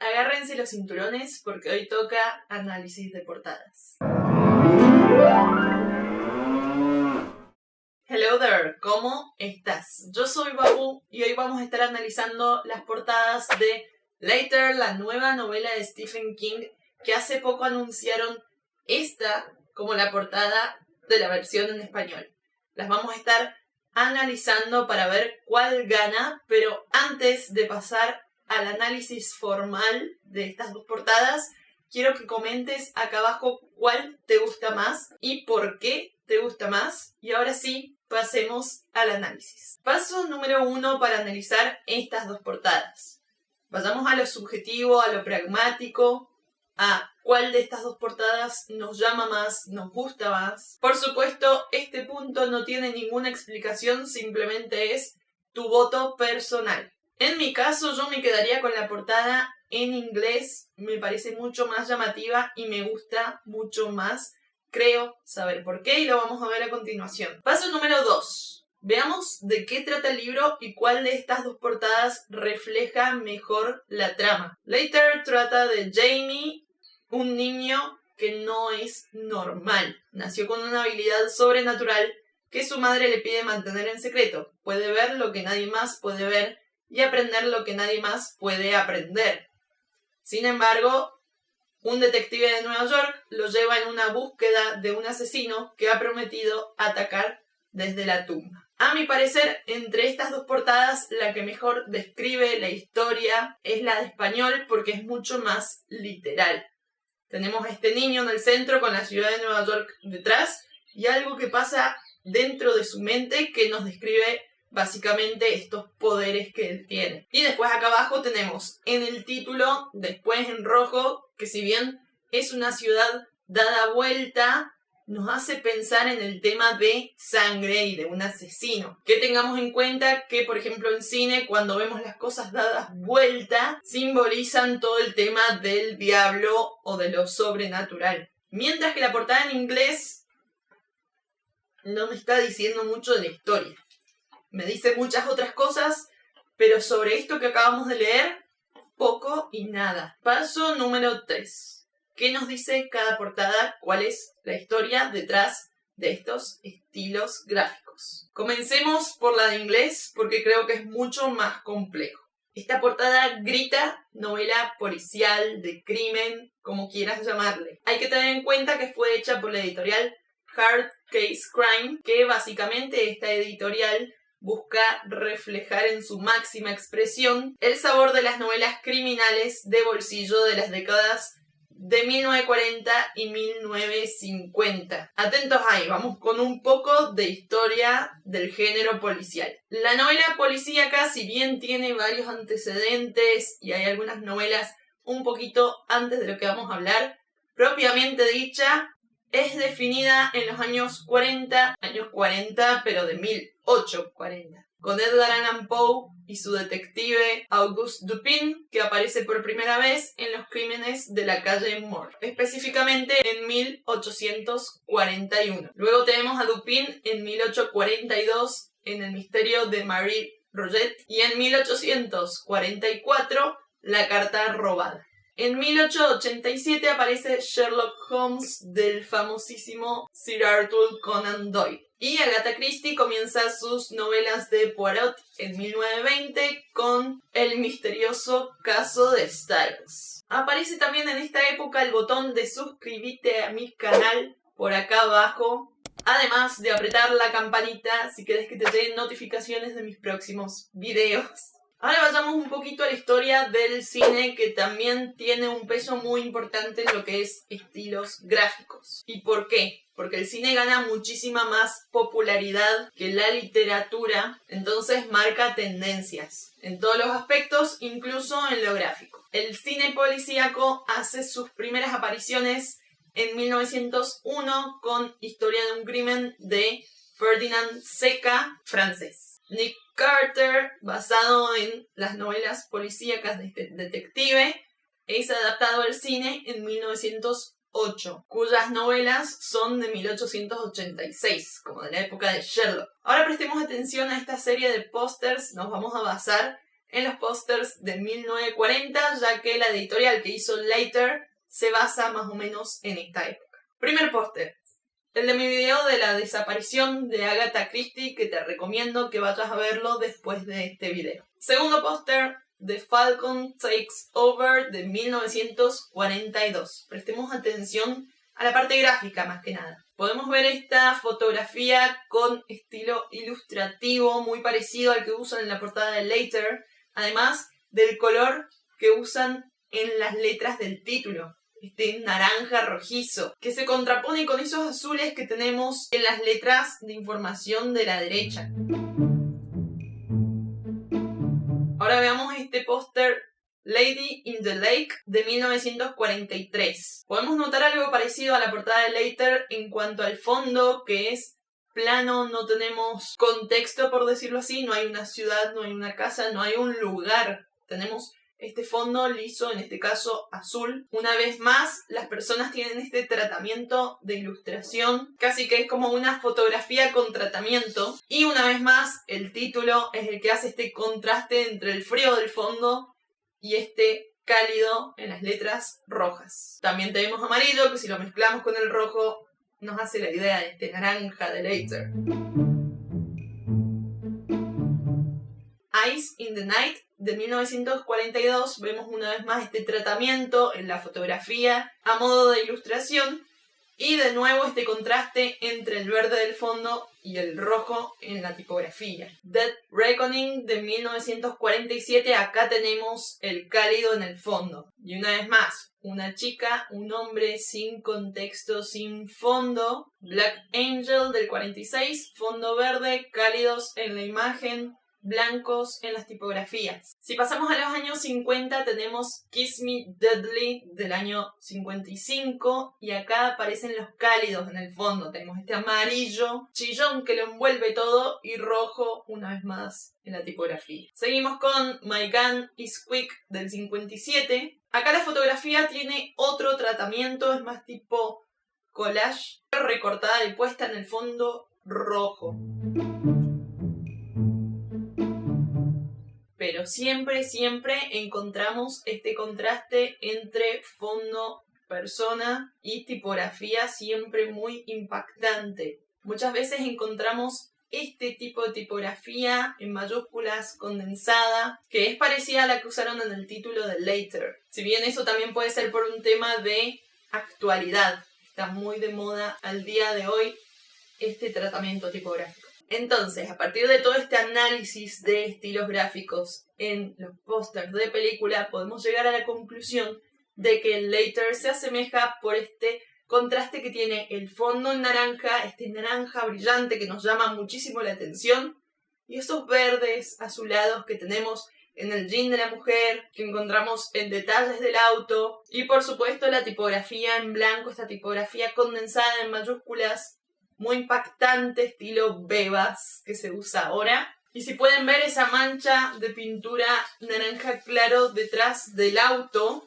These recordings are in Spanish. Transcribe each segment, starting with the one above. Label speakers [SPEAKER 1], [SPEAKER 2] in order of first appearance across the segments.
[SPEAKER 1] Agárrense los cinturones porque hoy toca análisis de portadas. Hello there, ¿cómo estás? Yo soy Babu y hoy vamos a estar analizando las portadas de Later, la nueva novela de Stephen King, que hace poco anunciaron esta como la portada de la versión en español. Las vamos a estar analizando para ver cuál gana, pero antes de pasar al análisis formal de estas dos portadas, quiero que comentes acá abajo cuál te gusta más y por qué te gusta más. Y ahora sí, pasemos al análisis. Paso número 1 para analizar estas dos portadas. Vayamos a lo subjetivo, a lo pragmático, a cuál de estas dos portadas nos llama más, nos gusta más. Por supuesto, este punto no tiene ninguna explicación, simplemente es tu voto personal. En mi caso, yo me quedaría con la portada en inglés, me parece mucho más llamativa y me gusta mucho más. Creo saber por qué y lo vamos a ver a continuación. Paso número 2. Veamos de qué trata el libro y cuál de estas dos portadas refleja mejor la trama. Later trata de Jamie, un niño que no es normal. Nació con una habilidad sobrenatural que su madre le pide mantener en secreto. Puede ver lo que nadie más puede ver y aprender lo que nadie más puede aprender. Sin embargo, un detective de Nueva York lo lleva en una búsqueda de un asesino que ha prometido atacar desde la tumba. A mi parecer, entre estas dos portadas, la que mejor describe la historia es la de español porque es mucho más literal. Tenemos a este niño en el centro con la ciudad de Nueva York detrás y algo que pasa dentro de su mente que nos describe básicamente estos poderes que él tiene. Y después acá abajo tenemos en el título, después en rojo, que si bien es una ciudad dada vuelta, nos hace pensar en el tema de sangre y de un asesino. Que tengamos en cuenta que, por ejemplo, en cine, cuando vemos las cosas dadas vuelta, simbolizan todo el tema del diablo o de lo sobrenatural. Mientras que la portada en inglés no me está diciendo mucho de la historia. Me dice muchas otras cosas, pero sobre esto que acabamos de leer, poco y nada. Paso número 3. ¿Qué nos dice cada portada? ¿Cuál es la historia detrás de estos estilos gráficos? Comencemos por la de inglés porque creo que es mucho más complejo. Esta portada grita novela policial, de crimen, como quieras llamarle. Hay que tener en cuenta que fue hecha por la editorial Hard Case Crime, que básicamente esta editorial busca reflejar en su máxima expresión el sabor de las novelas criminales de bolsillo de las décadas de 1940 y 1950. Atentos ahí, vamos con un poco de historia del género policial. La novela policíaca, si bien tiene varios antecedentes y hay algunas novelas un poquito antes de lo que vamos a hablar, propiamente dicha, es definida en los años 40 pero de 1840. Con Edgar Allan Poe y su detective Auguste Dupin, que aparece por primera vez en Los crímenes de la calle Moore, específicamente en 1841. Luego tenemos a Dupin en 1842 en El misterio de Marie Roget y en 1844 La carta robada. En 1887 aparece Sherlock Holmes del famosísimo Sir Arthur Conan Doyle. Y Agatha Christie comienza sus novelas de Poirot en 1920 con El misterioso caso de Styles. Aparece también en esta época el botón de suscribirte a mi canal por acá abajo, además de apretar la campanita si querés que te lleguen notificaciones de mis próximos videos. Ahora vayamos un poquito a la historia del cine, que también tiene un peso muy importante en lo que es estilos gráficos. ¿Y por qué? Porque el cine gana muchísima más popularidad que la literatura, entonces marca tendencias en todos los aspectos, incluso en lo gráfico. El cine policíaco hace sus primeras apariciones en 1901 con Historia de un crimen de Ferdinand Seca, francés. Nick Carter, basado en las novelas policíacas de este detective, es adaptado al cine en 1908, cuyas novelas son de 1886, como de la época de Sherlock. Ahora prestemos atención a esta serie de pósters, nos vamos a basar en los pósters de 1940, ya que la editorial que hizo Later se basa más o menos en esta época. Primer póster. El de mi video de la desaparición de Agatha Christie, que te recomiendo que vayas a verlo después de este video. Segundo póster, The Falcon Takes Over de 1942. Prestemos atención a la parte gráfica más que nada. Podemos ver esta fotografía con estilo ilustrativo muy parecido al que usan en la portada de Later, además del color que usan en las letras del título. Este naranja rojizo, que se contrapone con esos azules que tenemos en las letras de información de la derecha. Ahora veamos este póster Lady in the Lake de 1943. Podemos notar algo parecido a la portada de Later en cuanto al fondo, que es plano, no tenemos contexto, por decirlo así, no hay una ciudad, no hay una casa, no hay un lugar. Tenemos este fondo liso, en este caso azul. Una vez más, las personas tienen este tratamiento de ilustración, casi que es como una fotografía con tratamiento. Y una vez más, el título es el que hace este contraste entre el frío del fondo y este cálido en las letras rojas. También tenemos amarillo, que si lo mezclamos con el rojo, nos hace la idea de este naranja de Later. Eyes in the Night de 1942, vemos una vez más este tratamiento en la fotografía a modo de ilustración y de nuevo este contraste entre el verde del fondo y el rojo en la tipografía. Dead Reckoning de 1947, acá tenemos el cálido en el fondo. Y una vez más, una chica, un hombre sin contexto, sin fondo. Black Angel del 46, fondo verde, cálidos en la imagen, blancos en las tipografías. Si pasamos a los años 50 tenemos Kiss Me Deadly del año 55 y acá aparecen los cálidos en el fondo. Tenemos este amarillo chillón que lo envuelve todo y rojo una vez más en la tipografía. Seguimos con My Gun Is Quick del 57. Acá la fotografía tiene otro tratamiento, es más tipo collage, recortada y puesta en el fondo rojo. Pero siempre encontramos este contraste entre fondo, persona y tipografía, siempre muy impactante. Muchas veces encontramos este tipo de tipografía en mayúsculas condensada, que es parecida a la que usaron en el título de Later. Si bien eso también puede ser por un tema de actualidad. Está muy de moda al día de hoy este tratamiento tipográfico. Entonces, a partir de todo este análisis de estilos gráficos en los pósters de película, podemos llegar a la conclusión de que el Later se asemeja por este contraste que tiene el fondo en naranja, este naranja brillante que nos llama muchísimo la atención, y esos verdes azulados que tenemos en el jean de la mujer, que encontramos en detalles del auto, y por supuesto la tipografía en blanco, esta tipografía condensada en mayúsculas, muy impactante, estilo Bebas, que se usa ahora. Y si pueden ver esa mancha de pintura naranja claro detrás del auto,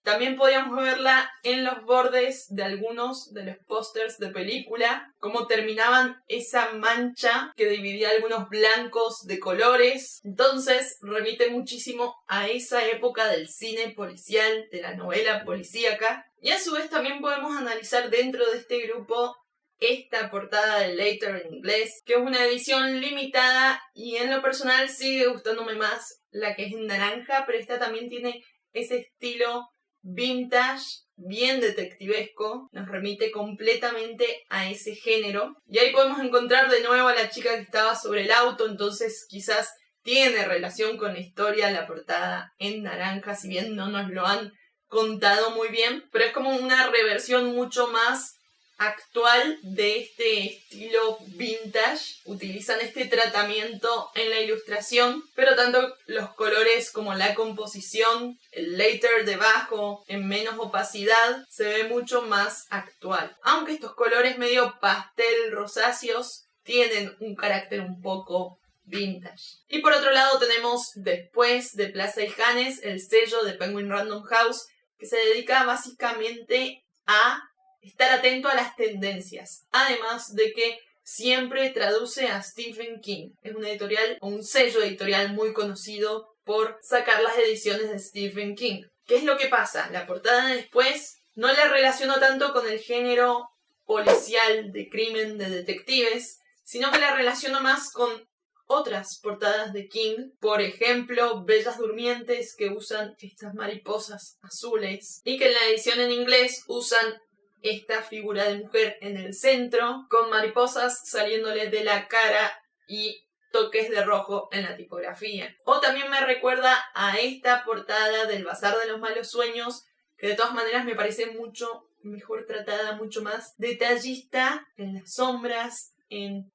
[SPEAKER 1] también podíamos verla en los bordes de algunos de los pósters de película, cómo terminaban esa mancha que dividía algunos blancos de colores. Entonces remite muchísimo a esa época del cine policial, de la novela policíaca. Y a su vez también podemos analizar dentro de este grupo esta portada de Later en inglés, que es una edición limitada y en lo personal sigue gustándome más la que es en naranja, pero esta también tiene ese estilo vintage, bien detectivesco, nos remite completamente a ese género. Y ahí podemos encontrar de nuevo a la chica que estaba sobre el auto, entonces quizás tiene relación con la historia la portada en naranja, si bien no nos lo han contado muy bien, pero es como una reversión mucho más actual de este estilo vintage. Utilizan este tratamiento en la ilustración, pero tanto los colores como la composición, el Later debajo en menos opacidad, se ve mucho más actual. Aunque estos colores medio pastel rosáceos tienen un carácter un poco vintage. Y por otro lado tenemos después de Plaza y Janes el sello de Penguin Random House, que se dedica básicamente a estar atento a las tendencias, además de que siempre traduce a Stephen King. Es una editorial o un sello editorial muy conocido por sacar las ediciones de Stephen King. ¿Qué es lo que pasa? La portada de Después no la relaciono tanto con el género policial, de crimen, de detectives, sino que la relaciono más con otras portadas de King. Por ejemplo, Bellas Durmientes, que usan estas mariposas azules, y que en la edición en inglés usan esta figura de mujer en el centro, con mariposas saliéndole de la cara y toques de rojo en la tipografía. O también me recuerda a esta portada del Bazar de los Malos Sueños, que de todas maneras me parece mucho mejor tratada, mucho más detallista en las sombras, en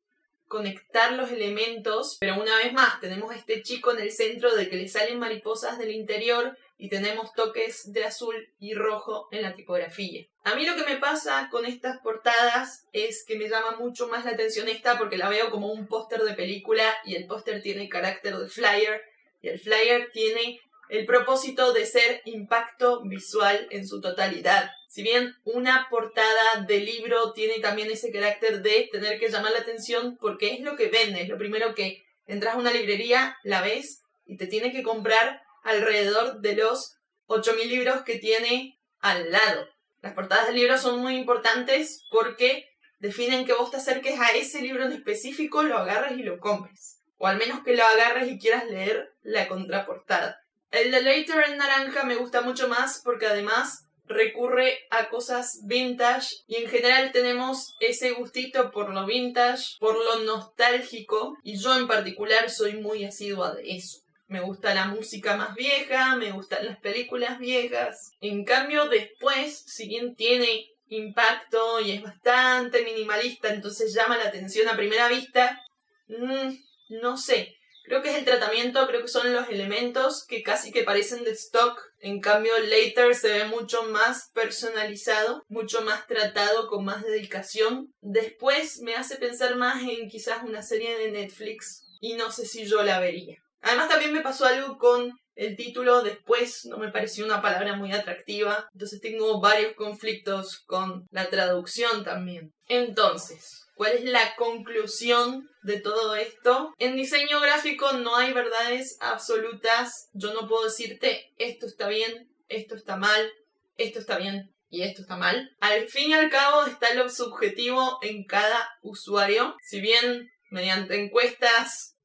[SPEAKER 1] conectar los elementos. Pero una vez más, tenemos a este chico en el centro de que le salen mariposas del interior y tenemos toques de azul y rojo en la tipografía. A mí lo que me pasa con estas portadas es que me llama mucho más la atención esta porque la veo como un póster de película y el póster tiene carácter de flyer y el flyer tiene el propósito de ser impacto visual en su totalidad. Si bien una portada de libro tiene también ese carácter de tener que llamar la atención porque es lo que vende, es lo primero que entras a una librería, la ves y te tiene que comprar alrededor de los 8.000 libros que tiene al lado. Las portadas de libros son muy importantes porque definen que vos te acerques a ese libro en específico, lo agarres y lo compres. O al menos que lo agarres y quieras leer la contraportada. El de Later en naranja me gusta mucho más porque además recurre a cosas vintage y en general tenemos ese gustito por lo vintage, por lo nostálgico, y yo en particular soy muy asidua de eso. Me gusta la música más vieja, me gustan las películas viejas. En cambio, Después, si bien tiene impacto y es bastante minimalista, entonces llama la atención a primera vista, no sé. Creo que es el tratamiento, creo que son los elementos que casi que parecen de stock. En cambio, Later se ve mucho más personalizado, mucho más tratado, con más dedicación. Después me hace pensar más en quizás una serie de Netflix y no sé si yo la vería. Además también me pasó algo con el título Después, no me pareció una palabra muy atractiva. Entonces tengo varios conflictos con la traducción también. Entonces, ¿cuál es la conclusión de todo esto? En diseño gráfico no hay verdades absolutas. Yo no puedo decirte esto está bien, esto está mal, esto está bien y esto está mal. Al fin y al cabo está lo subjetivo en cada usuario. Si bien mediante encuestas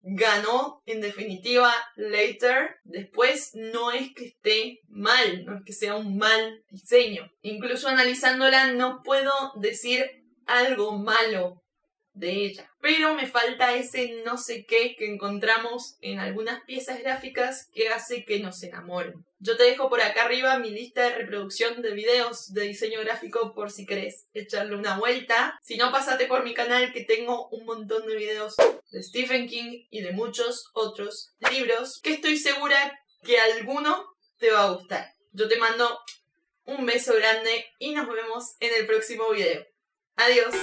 [SPEAKER 1] ganó en definitiva Later, Después no es que esté mal, no es que sea un mal diseño. Incluso analizándola no puedo decir algo malo de ella. Pero me falta ese no sé qué que encontramos en algunas piezas gráficas que hace que nos enamoren. Yo te dejo por acá arriba mi lista de reproducción de videos de diseño gráfico por si querés echarle una vuelta. Si no, pasate por mi canal que tengo un montón de videos de Stephen King y de muchos otros libros que estoy segura que alguno te va a gustar. Yo te mando un beso grande y nos vemos en el próximo video. Adiós.